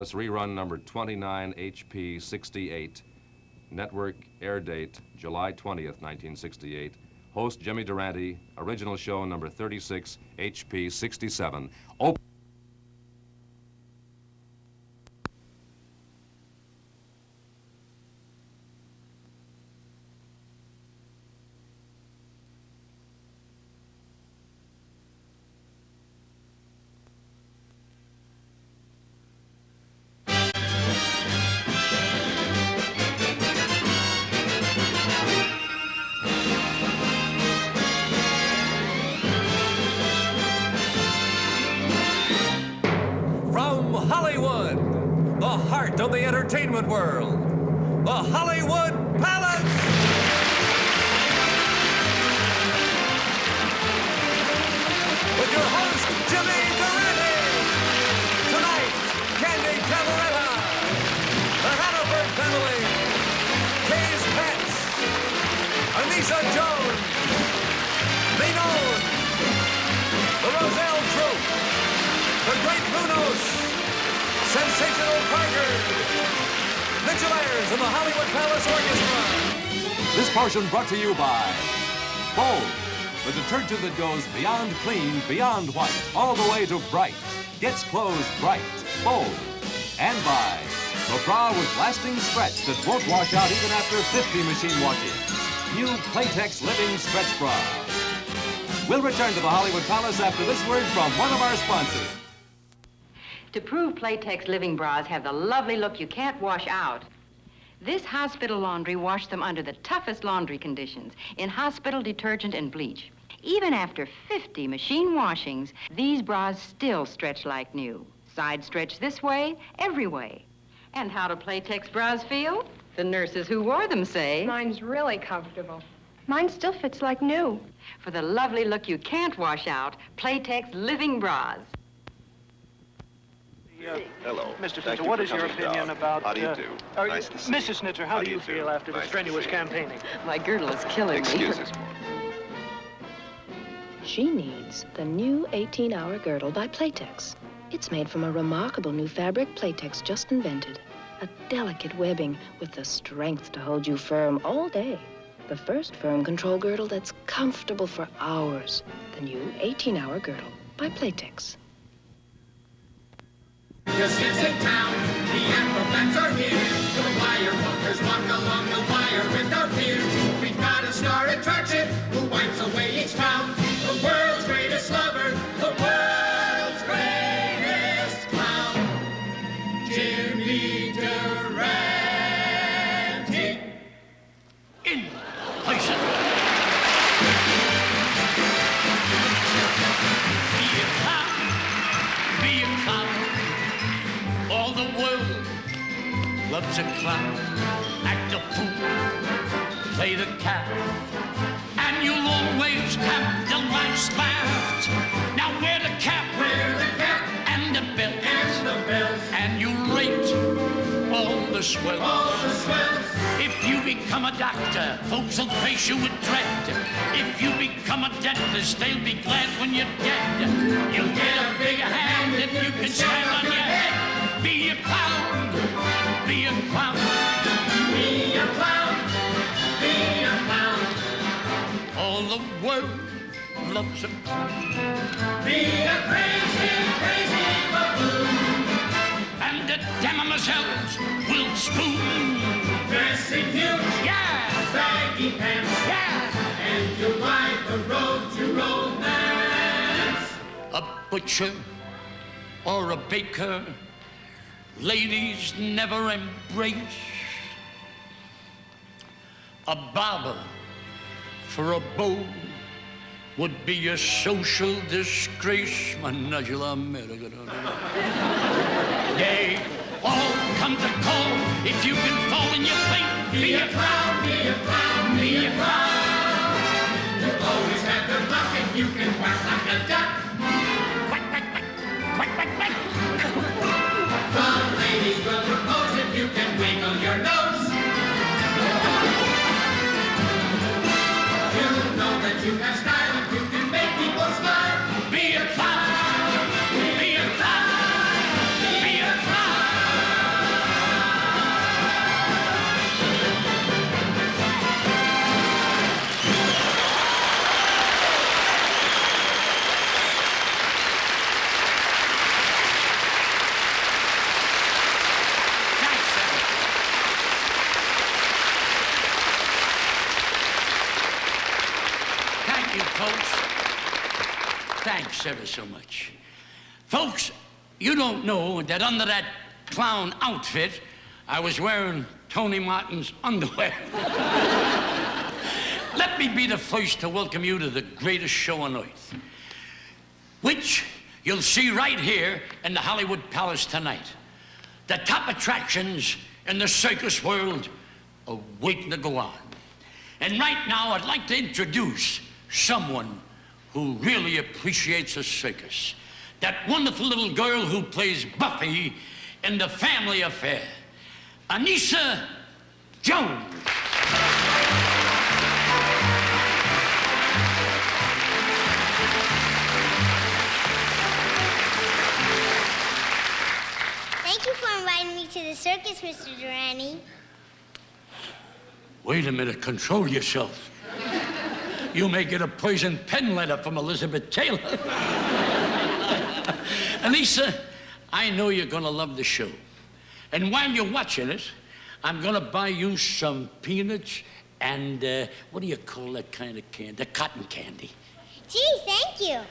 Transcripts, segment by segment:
This rerun number 29 HP 68. Network air date July 20th, 1968. Host Jimmy Durante. Original show number 36 HP 67. Hollywood, the heart of the entertainment world, the Hollywood Palace. With your host, Jimmy Durante. Tonight, Candy Cameretta, the Hannaford family, Kay's Pets, Anissa Jones, Minon, the Roselle Troupe, the Great Brunos, Sensational Parker, Mitchell Ayers and the Hollywood Palace Orchestra. This portion brought to you by Bold, the detergent that goes beyond clean, beyond white, all the way to bright. Gets clothes bright, bold. And by the bra with lasting stretch that won't wash out even after 50 machine washes. New Playtex Living Stretch Bra. We'll return to the Hollywood Palace after this word from one of our sponsors. To prove Playtex living bras have the lovely look you can't wash out, this hospital laundry washed them under the toughest laundry conditions in hospital detergent and bleach. Even after 50 machine washings, these bras still stretch like new. Side stretch this way, every way. And how do Playtex bras feel? The nurses who wore them say, mine's really comfortable. Mine still fits like new. For the lovely look you can't wash out, Playtex living bras. Hello. Mr. Thank Snitzer, you what for is your coming opinion down. about... How do you do? Nice to see you. Mrs. Snitzer, how do you feel after the Nice to strenuous see you. campaigning? My girdle is killing Excuses. me. She needs the new 18-hour girdle by Playtex. It's made from a remarkable new fabric Playtex just invented. A delicate webbing with the strength to hold you firm all day. The first firm control girdle that's comfortable for hours. The new 18-hour girdle by Playtex. Yes, it's in town. The acrobats are here. The wire walkers walk along the wire without fear. We've got a star attraction who wipes away each clown. The world's greatest lover, the world's greatest clown. Jimmy Durante. In place. Be a clown. Be a clown. All the world loves a clown. Act a fool, play the cat, and you'll always have the last laugh. Now wear the cap, and the belt, and you'll rate all the swells. If you become a doctor, folks will face you with dread. If you become a dentist, they'll be glad when you're dead. You'll get a bigger hand if you can stand on your head. Be a clown, be a clown, Be a clown, be a clown. all the world loves a clown. Be a crazy, crazy baboon. And the damoiselles will spoon. Dressing huge, Yeah, baggy pants, yeah. and you'll ride the road to romance. A butcher or a baker, ladies never embrace. A barber for a beau would be a social disgrace. They all come to call if you can fall in your plate. Be a clown, be a clown, be a clown. You always have good luck if you can quack like a duck. Quack, quack, quack, quack, quack, quack. The ladies will propose if you can wiggle your nose. You know that you have style if you can make people smile. Be a clown, be a clown, be a clown. Thanks ever so much. Folks, you don't know that under that clown outfit, I was wearing Tony Martin's underwear. Let me be the first to welcome you to the greatest show on earth, which you'll see right here in the Hollywood Palace tonight. The top attractions in the circus world are waiting to go on. And right now, I'd like to introduce someone who really appreciates a circus. That wonderful little girl who plays Buffy in The Family Affair, Anissa Jones. Thank you for inviting me to the circus, Mr. Durante. Wait a minute, control yourself. You may get a poison pen letter from Elizabeth Taylor. Anissa, I know you're gonna love the show. And while you're watching it, I'm gonna buy you some peanuts and, what do you call that kind of candy? The cotton candy. Gee, thank you.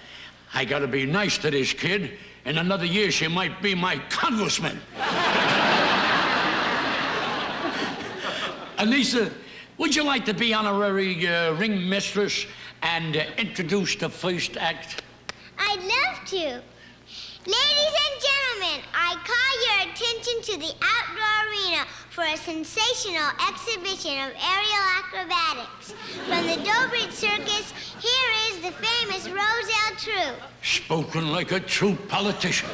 I gotta be nice to this kid. In another year, she might be my congressman. Anissa, would you like to be honorary ring mistress and introduce the first act? I'd love to. Ladies and gentlemen, I call your attention to the outdoor arena for a sensational exhibition of aerial acrobatics. From the Dobrich Circus, here is the famous Roselle True. Spoken like a true politician.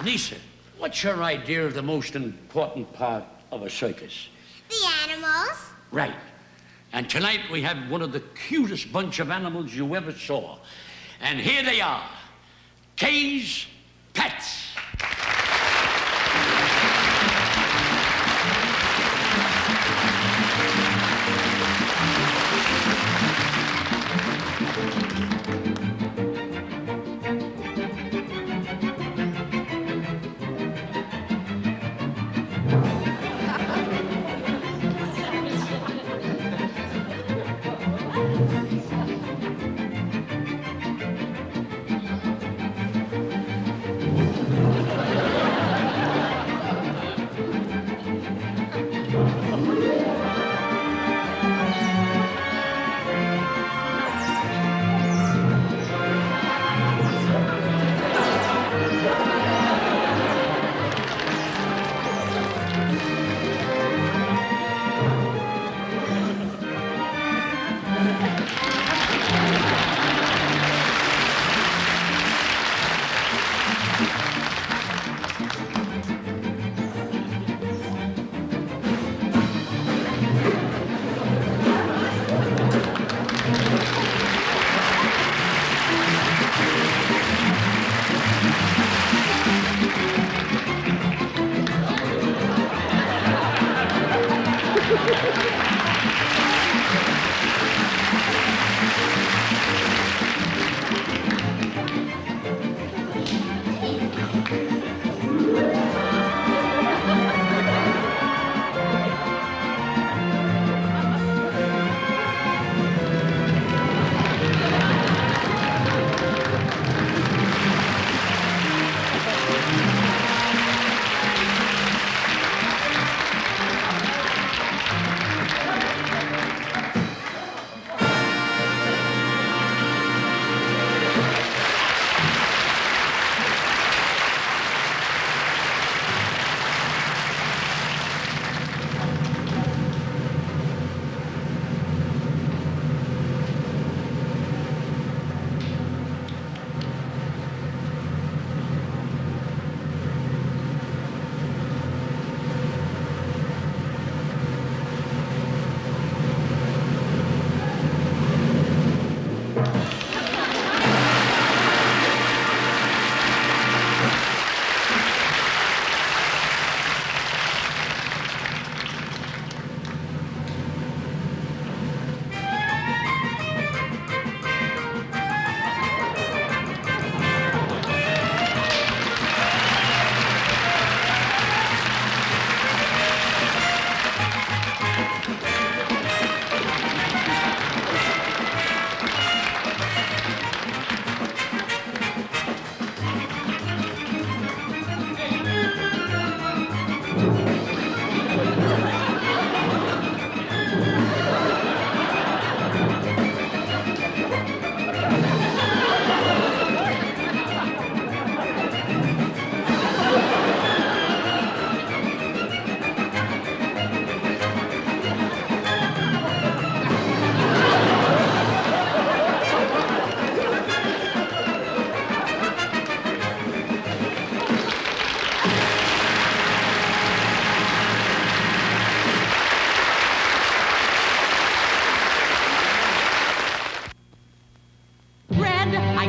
Anissa, what's your idea of the most important part of a circus? The animals. Right. And tonight we have one of the cutest bunch of animals you ever saw. And here they are, Kay's pets.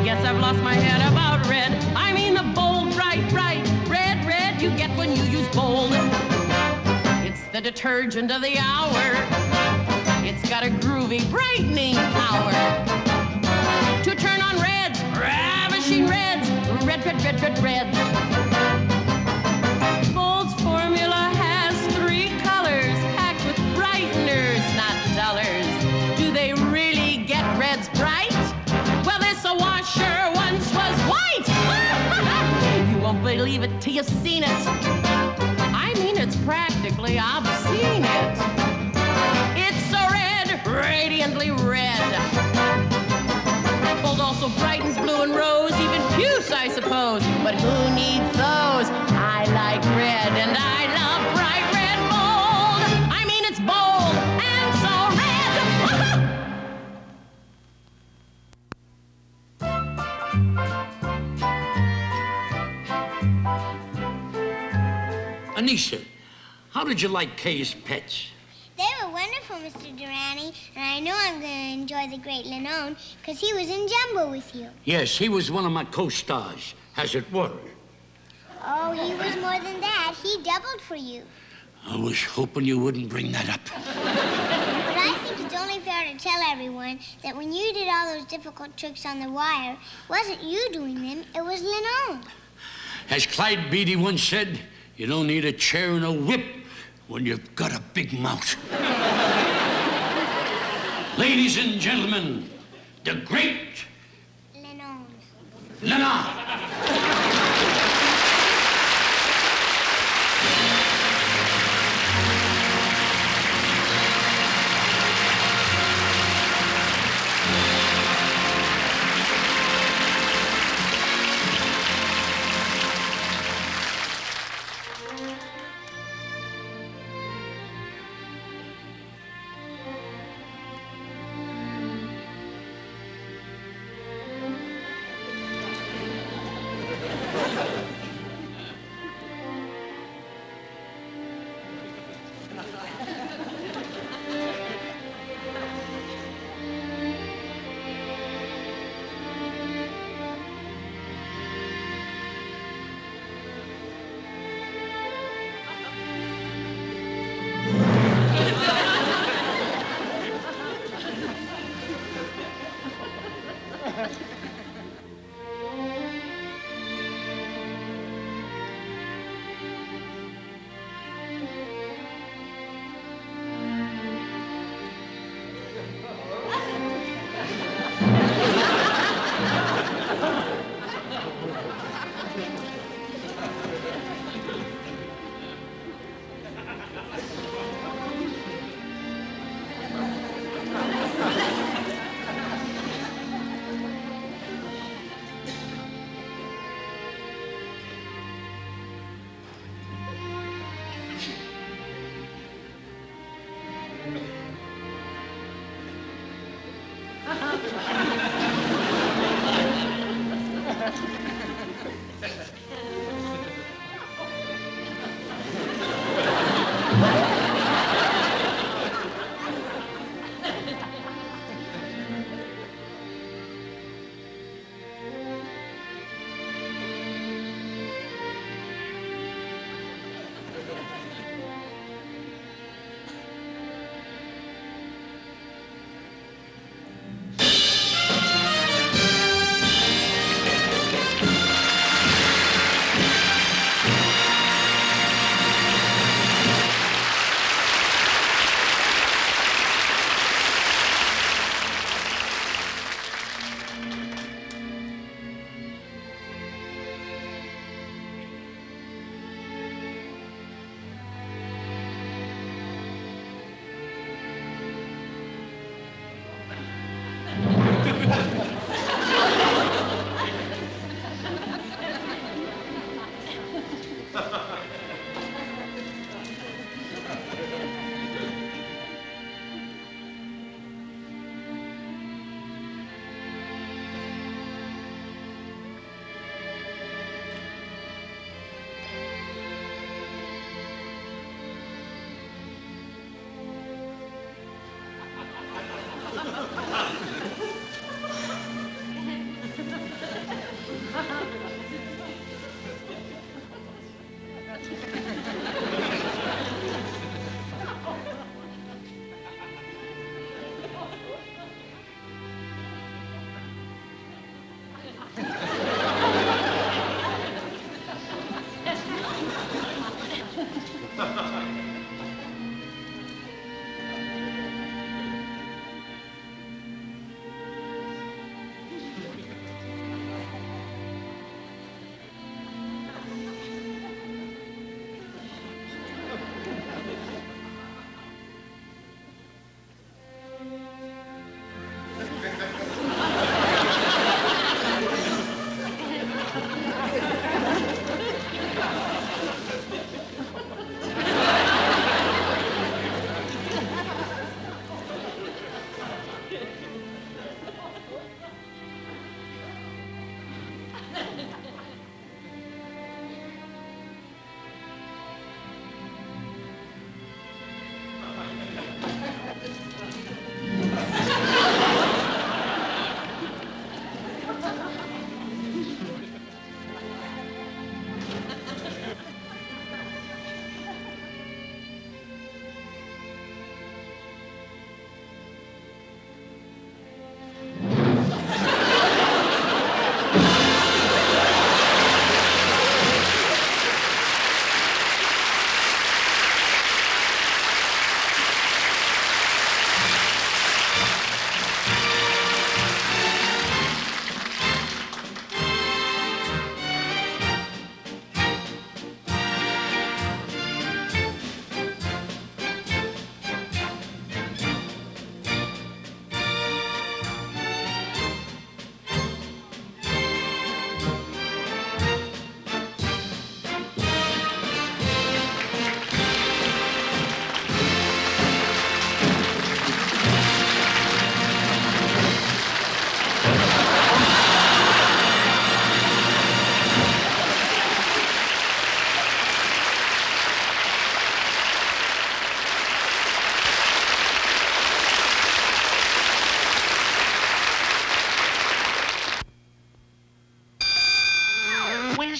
I've lost my head about red. I mean the bold, bright, bright red, red you get when you use bold. It's the detergent of the hour. It's got a groovy, brightening power to turn on reds, ravishing reds, red, red, red, red, red. Bold's formula has 3 colors packed with brighteners, not dullers. Do they really get reds bright? Well, this washer once was white. You won't believe it till you've seen it. I mean, it's practically obscene it. It's so red, radiantly red. Bold also brightens blue and rose, even puce, I suppose. But who needs those? I like red, and I love bright red bold. I mean, it's bold and so red. Anissa, how did you like Kay's pets? They were wonderful, Mr. Durante, and I know I'm going to enjoy the great Lenone because he was in Jumbo with you. Yes, he was one of my co-stars, as it were. Oh, he was more than that. He doubled for you. I was hoping you wouldn't bring that up. But I think it's only fair to tell everyone that when you did all those difficult tricks on the wire, it wasn't you doing them, it was Lenone. As Clyde Beatty once said, you don't need a chair and a whip when you've got a big mouth. Ladies and gentlemen, the great Lenone. Lenone.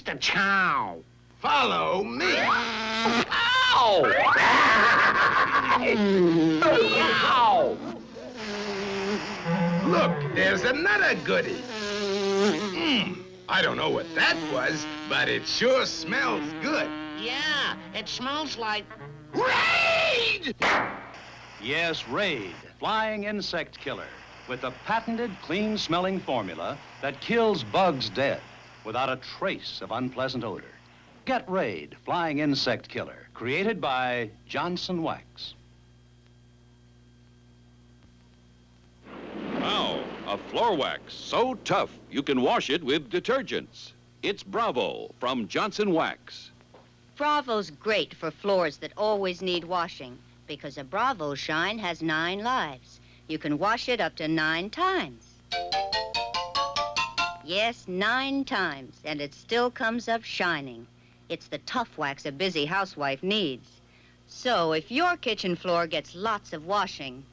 Mr. Chow. Follow me. Ow! Ow! Look, there's another goodie. I don't know what that was, but it sure smells good. Yeah, it smells like... Raid! Yes, Raid, flying insect killer, with a patented clean-smelling formula that kills bugs dead without a trace of unpleasant odor. Get Raid, flying insect killer, created by Johnson Wax. Now, a floor wax so tough you can wash it with detergents. It's Bravo from Johnson Wax. Bravo's great for floors that always need washing because a Bravo shine has 9 lives. You can wash it up to 9 times. Yes, 9 times, and it still comes up shining. It's the tough wax a busy housewife needs. So if your kitchen floor gets lots of washing,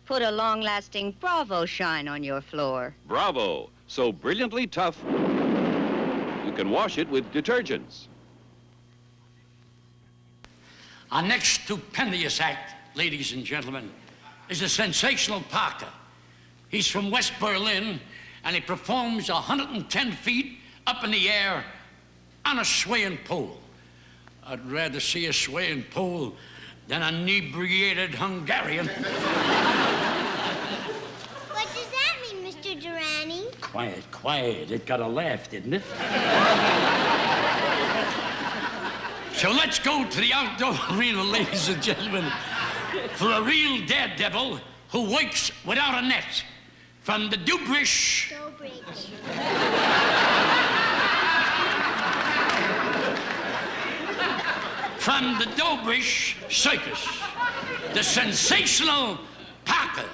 put a long-lasting Bravo shine on your floor. Bravo, so brilliantly tough, you can wash it with detergents. Our next stupendous act, ladies and gentlemen, is the sensational Parker. He's from West Berlin, and he performs 110 feet up in the air on a swaying pole. I'd rather see a swaying pole than an inebriated Hungarian. What does that mean, Mr. Durante? Quiet, quiet. It got a laugh, didn't it? So let's go to the outdoor arena, ladies and gentlemen, for a real daredevil who works without a net. From the Dobrich. From the Dobrich Circus, the sensational Parker.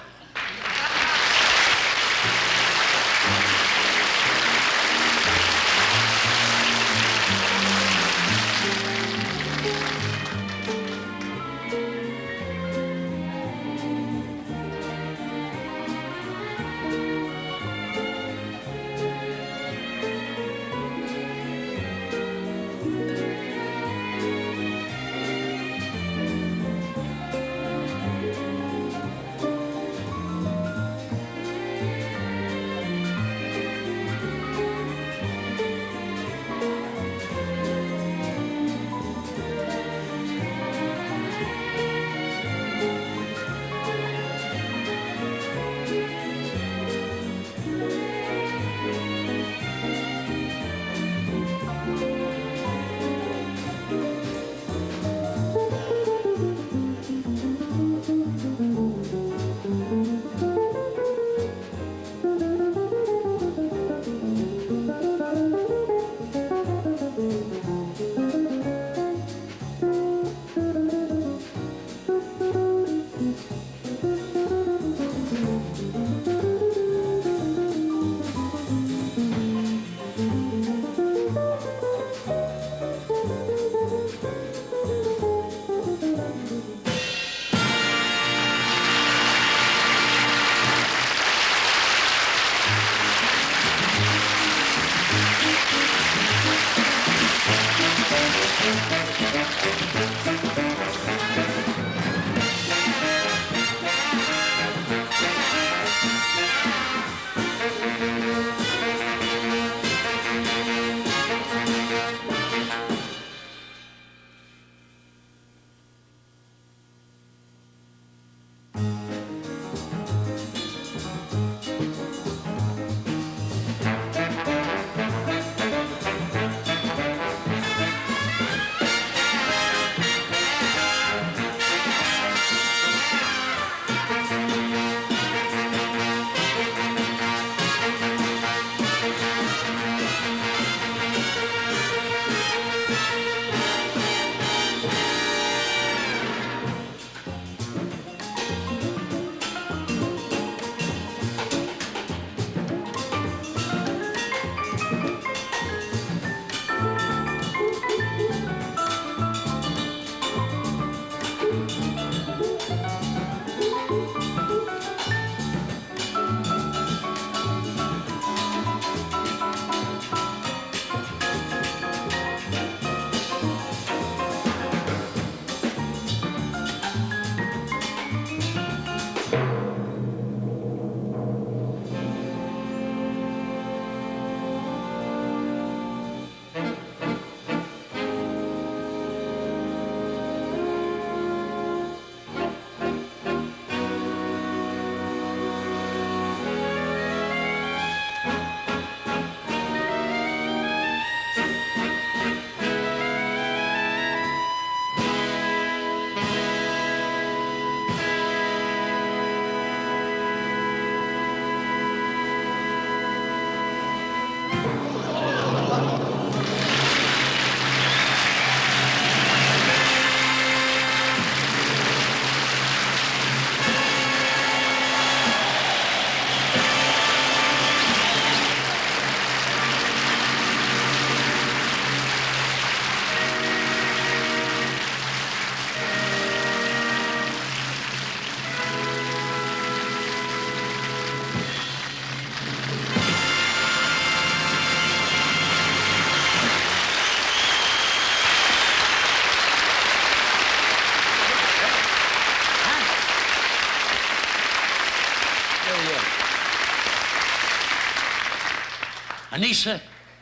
Anissa,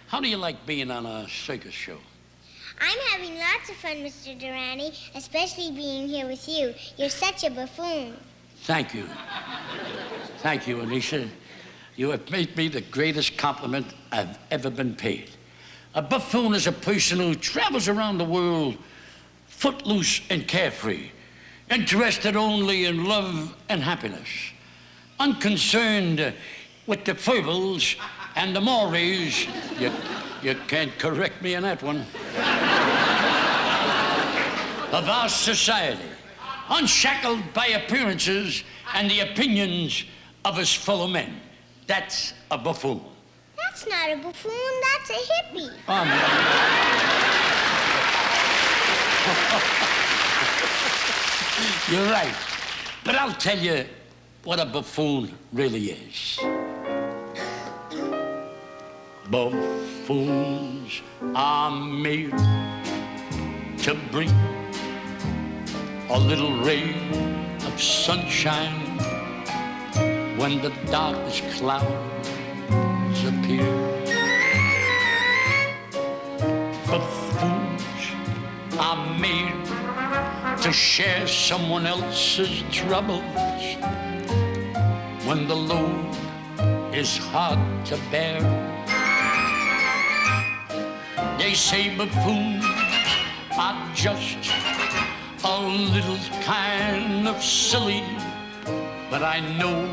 how do you like being on a circus show? I'm having lots of fun, Mr. Durante, especially being here with you. You're such a buffoon. Thank you. Thank you, Anissa. You have made me the greatest compliment I've ever been paid. A buffoon is a person who travels around the world footloose and carefree, interested only in love and happiness, unconcerned with the foibles and the mores. You can't correct me on that one. Of our society, unshackled by appearances and the opinions of his fellow men. That's a buffoon. That's not a buffoon, that's a hippie. Oh, no. You're right. But I'll tell you what a buffoon really is. Buffoons are made to bring a little ray of sunshine when the darkest clouds appear. Buffoons are made to share someone else's troubles when the load is hard to bear. They say buffoons are just a little kind of silly, but I know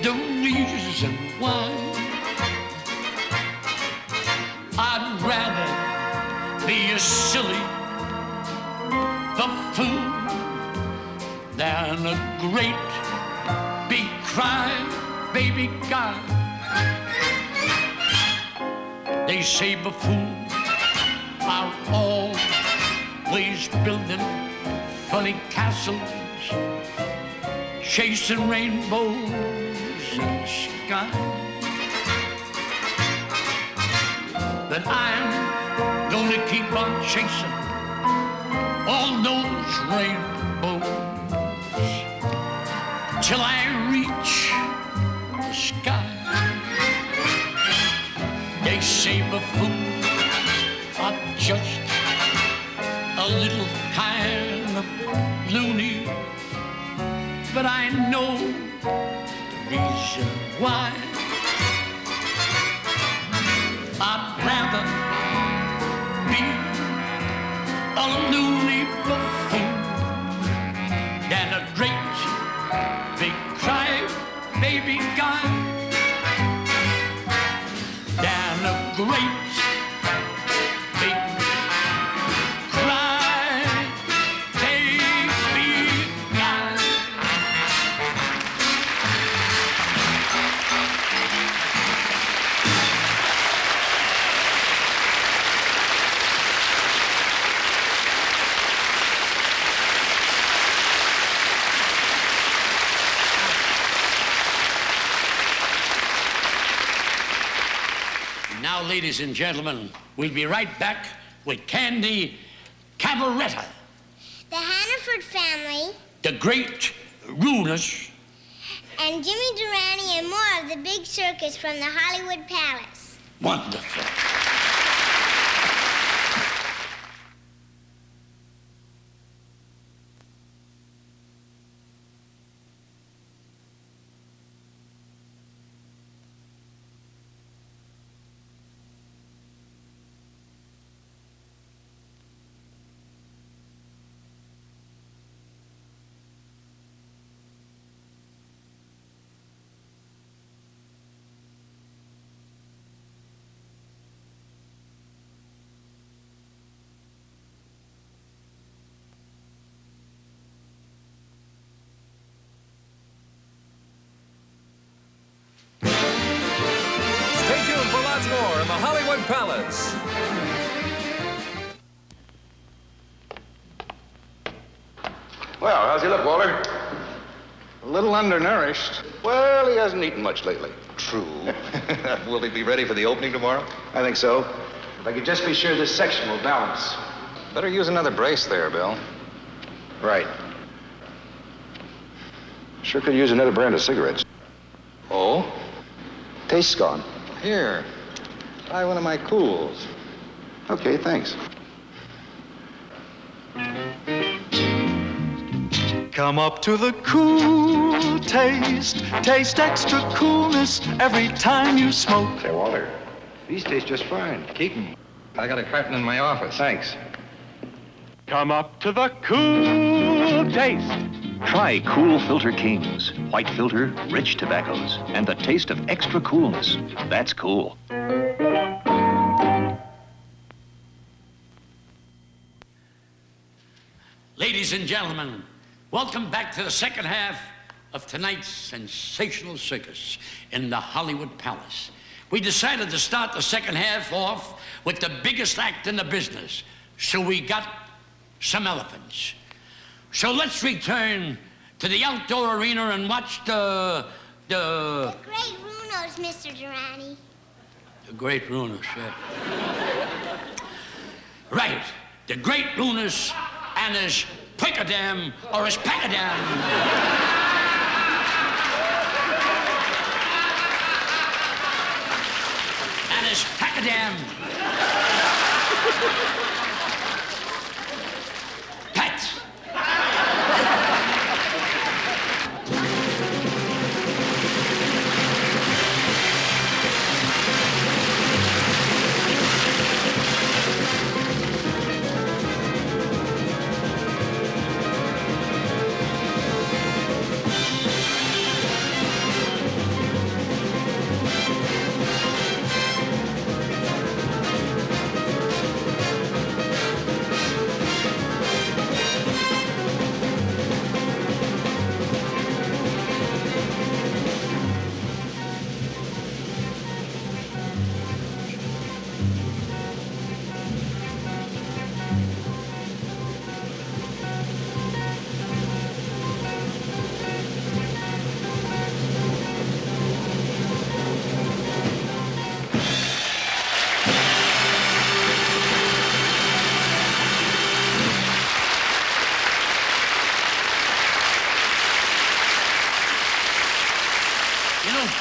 the reason why. I'd rather be a silly buffoon than a great big cry-baby guy. They say buffoons are always building funny castles, chasing rainbows in the sky. But I'm gonna keep on chasing all those rainbows till I reach the sky. They say buffoons are just a little kind of loony, but I know the reason why. I'd rather be a loony buffoon than a great big cry-baby guy, than a great big Now, ladies and gentlemen, we'll be right back with Candy Cabaretta, the Hannaford family, the Great Rulers, and Jimmy Durante and more of the big circus from the Hollywood Palace. Wonderful. More in the Hollywood Palace. Well, how's he look, Walter? A little undernourished. Well, he hasn't eaten much lately. True. Will he be ready for the opening tomorrow? I think so. If I could just be sure this section will balance. Better use another brace there, Bill. Right. Sure could use another brand of cigarettes. Oh? Taste's gone. Here, try one of my cools. Okay, thanks. Come up to the cool taste. Taste extra coolness every time you smoke. Say, Walter, these taste just fine. Keep them. I got a carton in my office. Thanks. Come up to the cool taste. Try Cool Filter Kings. White filter, rich tobaccos, and the taste of extra coolness. That's cool. Ladies and gentlemen, welcome back to the second half of tonight's sensational circus in the Hollywood Palace. We decided to start the second half off with the biggest act in the business, so we got some elephants. So let's return to the outdoor arena and watch the great Runos, Mr. Durante. The great Runos, yeah. Right, the great Runos and his Pickadam or his Packadam. And his Packadam. Pets.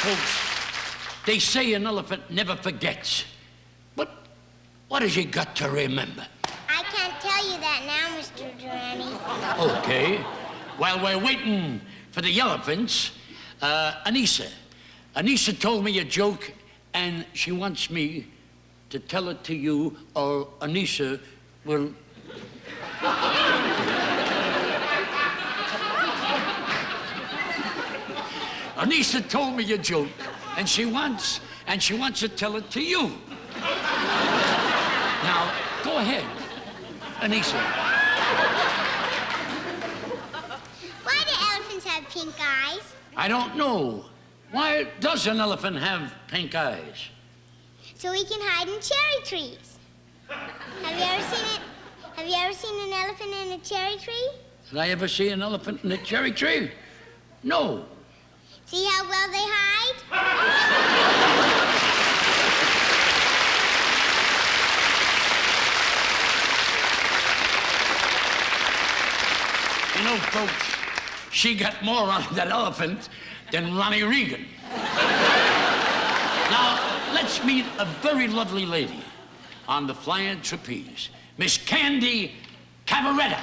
Folks, they say an elephant never forgets. But what has he got to remember? I can't tell you that now, Mr. Durante. Okay. While we're waiting for the elephants, Anissa told me a joke, and she wants me to tell it to you, or Anissa will... Anissa told me a joke, and she wants to tell it to you. Now, go ahead, Anissa. Why do elephants have pink eyes? I don't know. Why does an elephant have pink eyes? So he can hide in cherry trees. Have you ever seen it? Have you ever seen an elephant in a cherry tree? Did I ever see an elephant in a cherry tree? No. See how well they hide? You know, folks, she got more out of that elephant than Ronnie Reagan. Now, let's meet a very lovely lady on the flying trapeze, Miss Candy Cavaretta.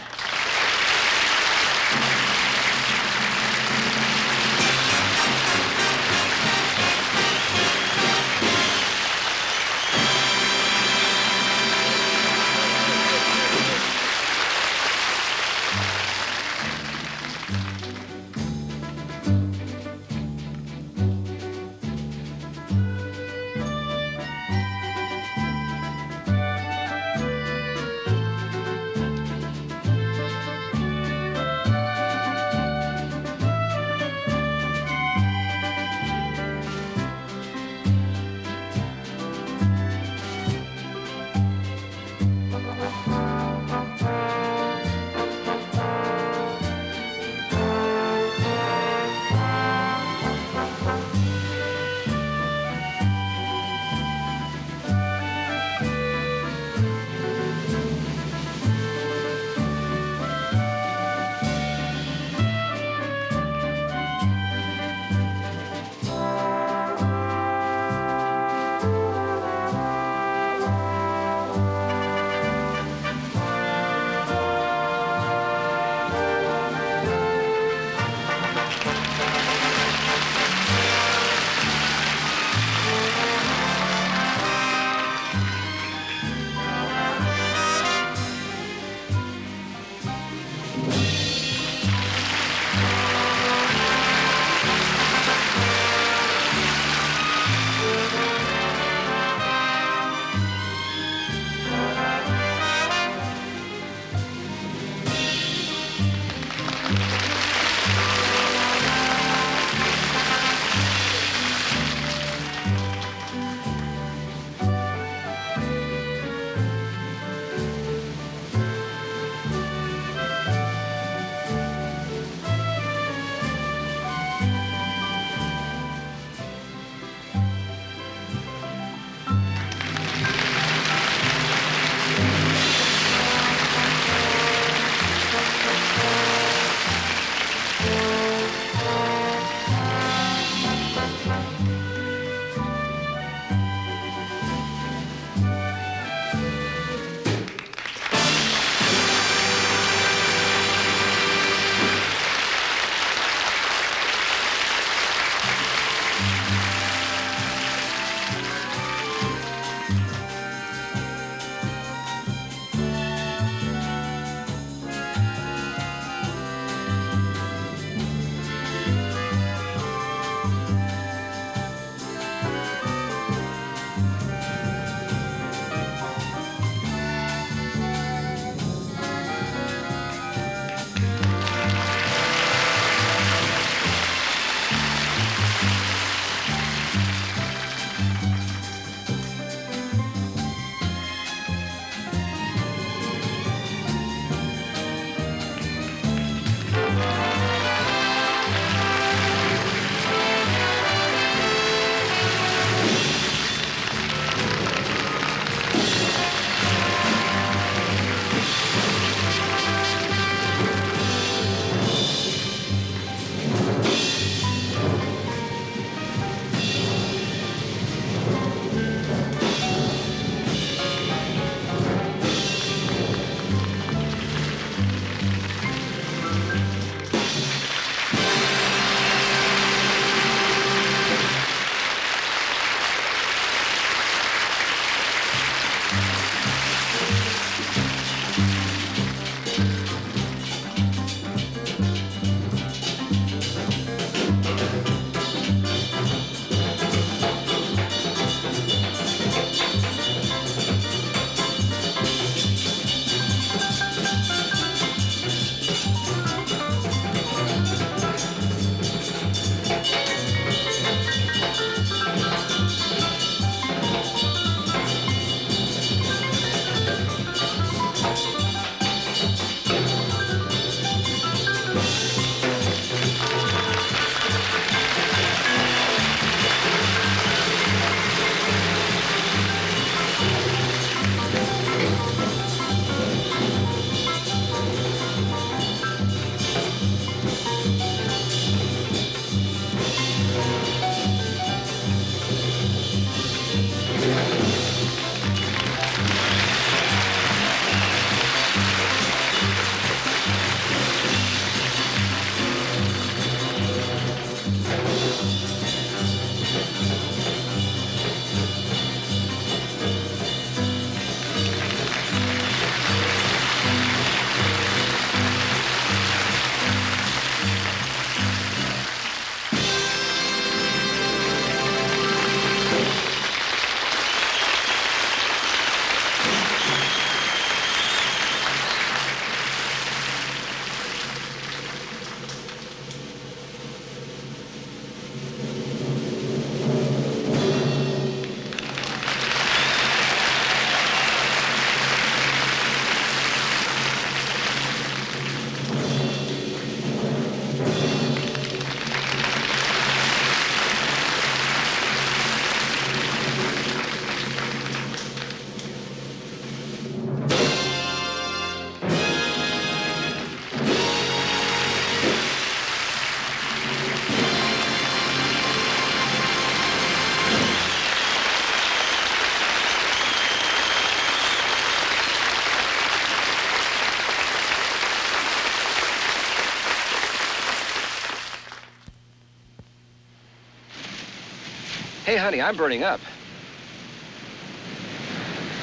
Hey, honey, I'm burning up.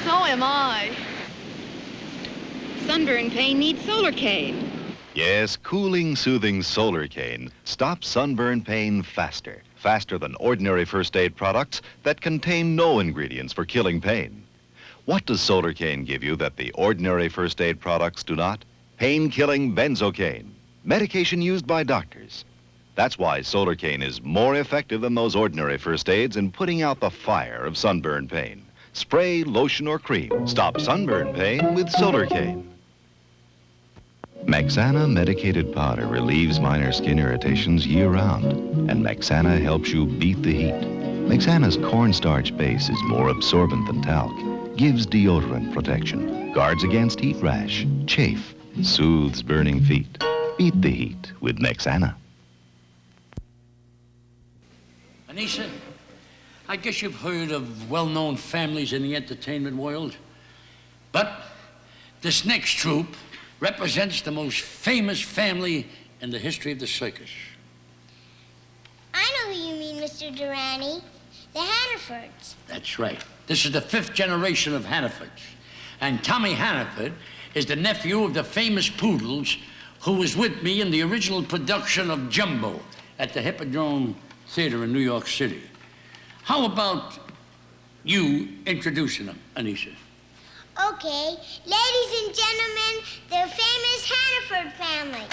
So am I. Sunburn pain needs Solar Cane. Yes, cooling, soothing Solar Cane stops sunburn pain faster. Faster than ordinary first aid products that contain no ingredients for killing pain. What does Solar Cane give you that the ordinary first aid products do not? Pain-killing benzocaine, medication used by doctors. That's why Solar Cane is more effective than those ordinary first aids in putting out the fire of sunburn pain. Spray, lotion, or cream. Stop sunburn pain with Solar Cane. Maxana medicated powder relieves minor skin irritations year-round, and Maxana helps you beat the heat. Maxana's cornstarch base is more absorbent than talc, gives deodorant protection, guards against heat rash, chafe, soothes burning feet. Beat the heat with Maxana. Anissa, I guess you've heard of well-known families in the entertainment world. But this next troupe represents the most famous family in the history of the circus. I know who you mean, Mr. Durante. The Hannafords. That's right. This is the 5th generation of Hannafords. And Tommy Hannaford is the nephew of the famous Poodles who was with me in the original production of Jumbo at the Hippodrome Theater in New York City. How about you introducing them, Anissa? Okay, ladies and gentlemen, the famous Hannaford family.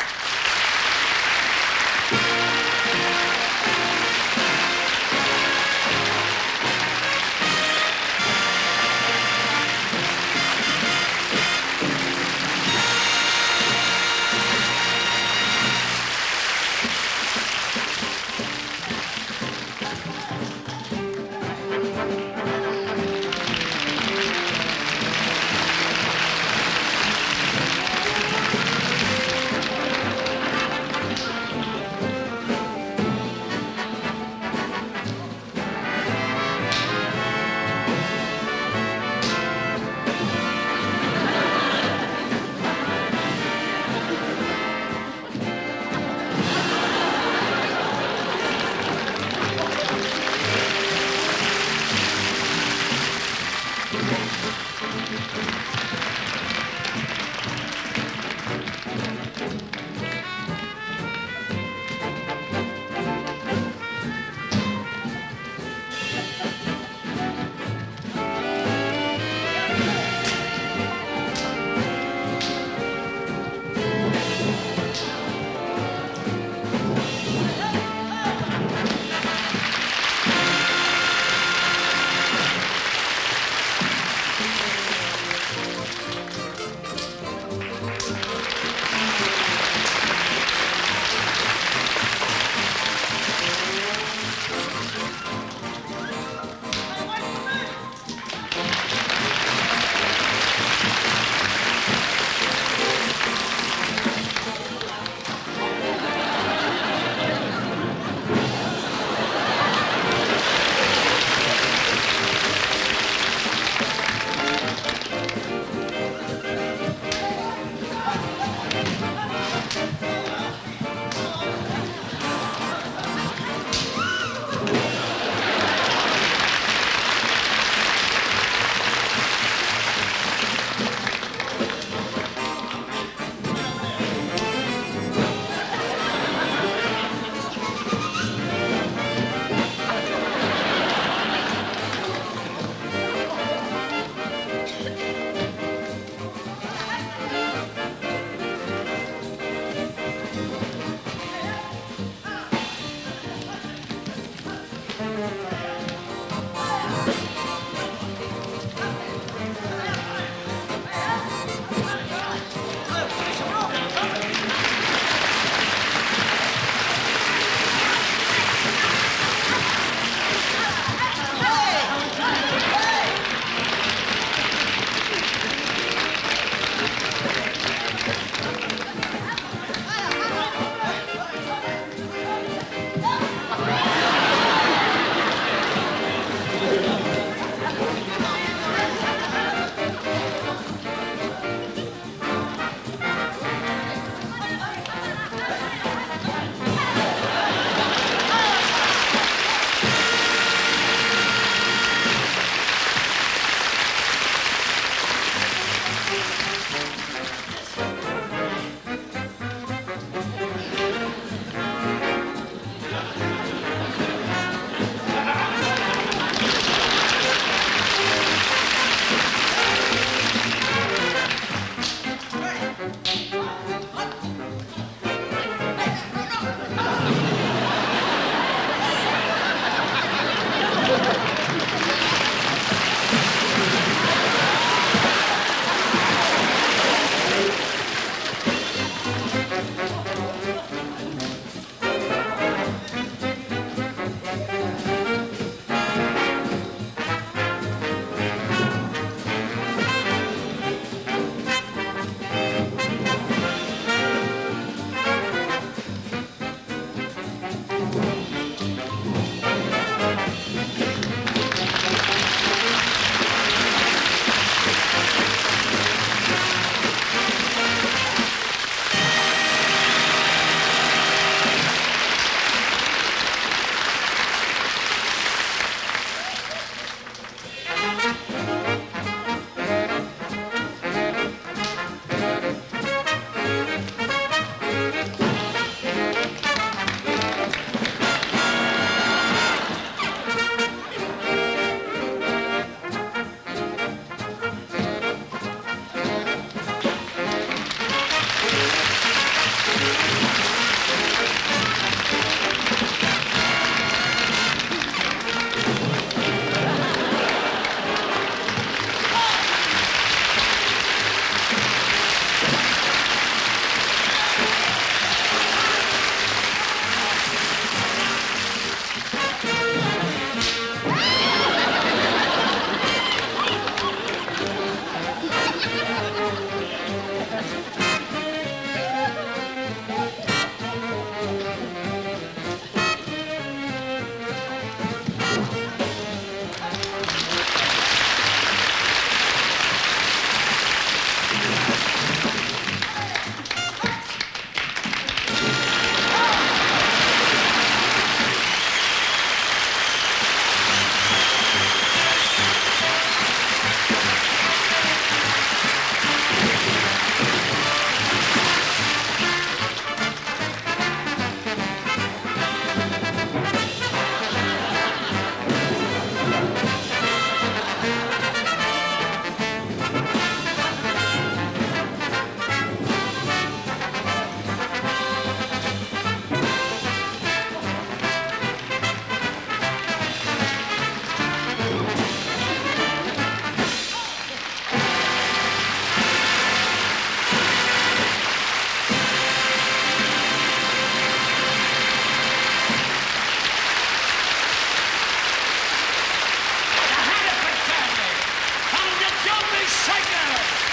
Jumping Circus!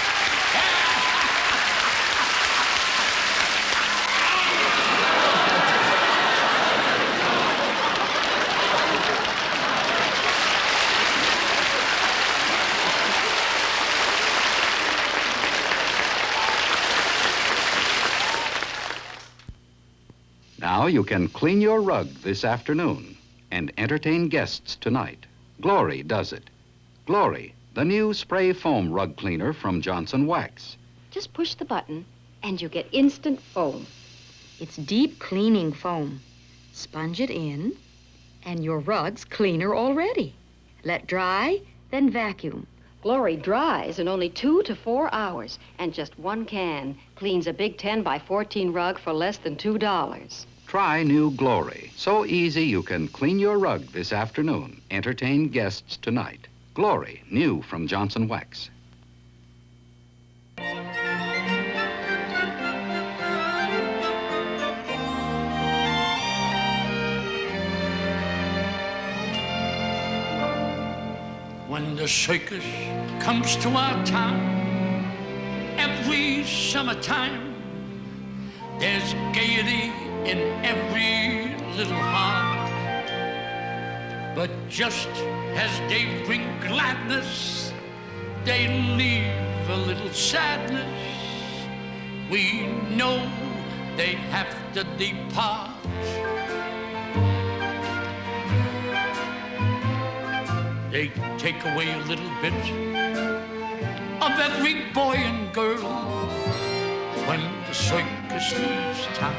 Now you can clean your rug this afternoon and entertain guests tonight. Glory does it. Glory, the new spray foam rug cleaner from Johnson Wax. Just push the button and you get instant foam. It's deep cleaning foam. Sponge it in and your rug's cleaner already. Let dry, then vacuum. Glory dries in only 2 to 4 hours, and just one can cleans a big 10 by 14 rug for less than $2. Try new Glory. So easy you can clean your rug this afternoon. Entertain guests tonight. Glory, new from Johnson Wax. When the circus comes to our town, every summertime, there's gaiety in every little heart. But just as they bring gladness, they leave a little sadness. We know they have to depart. They take away a little bit of every boy and girl when the circus leaves town.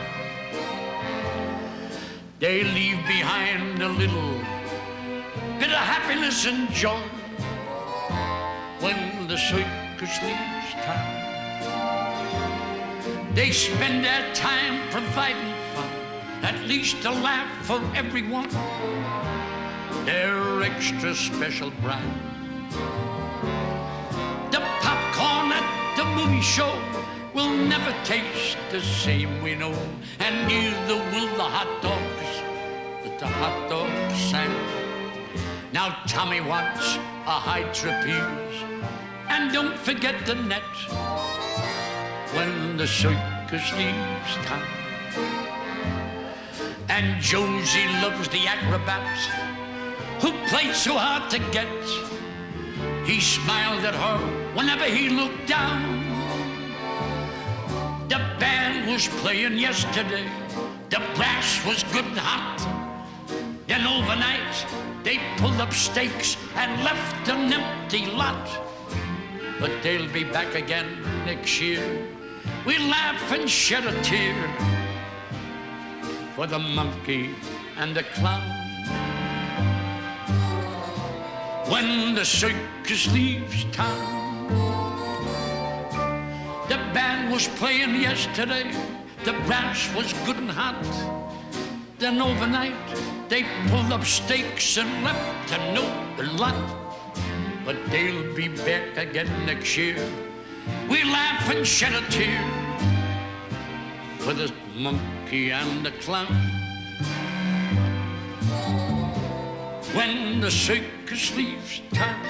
They leave behind a little bit of happiness and joy when the circus leaves town. They spend their time providing fun, at least a laugh for everyone. They're extra special brand. The popcorn at the movie show will never taste the same, we know, and neither will the hot dogs that the hot dogs sang. Now Tommy wants a high trapeze, and don't forget the net when the circus leaves town. And Josie loves the acrobats who played so hard to get. He smiled at her whenever he looked down. The band was playing yesterday, the brass was good and hot. Then overnight, they pulled up stakes and left an empty lot. But they'll be back again next year. We laugh and shed a tear for the monkey and the clown. When the circus leaves town, the band was playing yesterday, the brass was good and hot. Then overnight, they pulled up stakes and left a note, a lot. But they'll be back again next year. We laugh and shed a tear for the monkey and the clown. When the circus leaves town,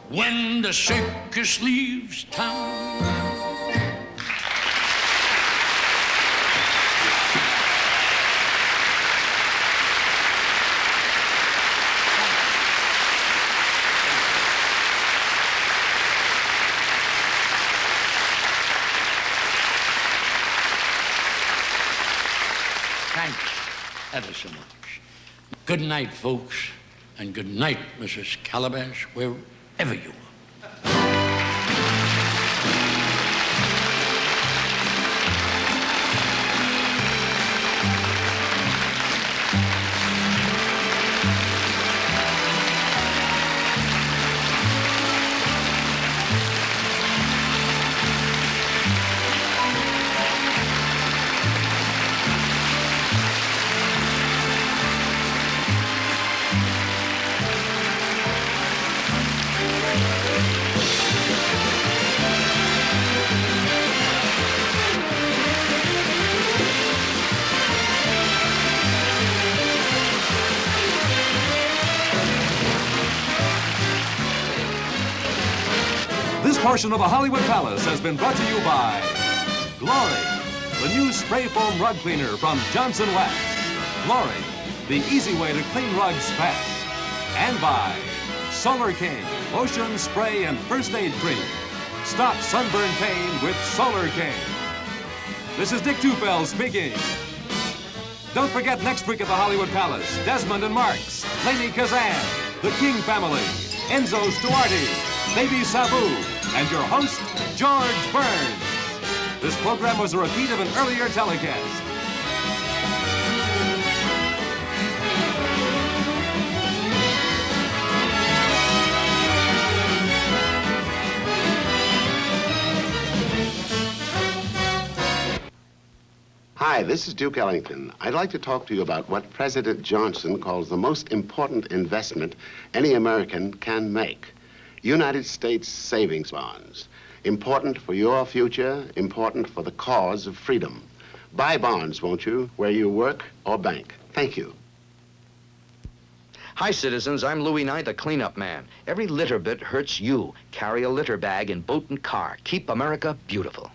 when the circus leaves town. Thanks ever so much. Good night, folks, and good night, Mrs. Calabash, wherever you are. portion of the Hollywood Palace has been brought to you by Glory, the new spray foam rug cleaner from Johnson Wax. Glory, the easy way to clean rugs fast. And by Solar King, lotion, spray, and first aid cream. Stop sunburn pain with Solar King. This is Dick Tufel speaking. Don't forget next week at the Hollywood Palace, Desmond and Marks, Lainey Kazan, the King family, Enzo Stuarti, Baby Sabu, and your host, George Burns. This program was a repeat of an earlier telecast. Hi, this is Duke Ellington. I'd like to talk to you about what President Johnson calls the most important investment any American can make. United States savings bonds. Important for your future, important for the cause of freedom. Buy bonds, won't you, where you work or bank. Thank you. Hi, citizens. I'm Louis Knight, the cleanup man. Every litter bit hurts you. Carry a litter bag in boat and car. Keep America beautiful.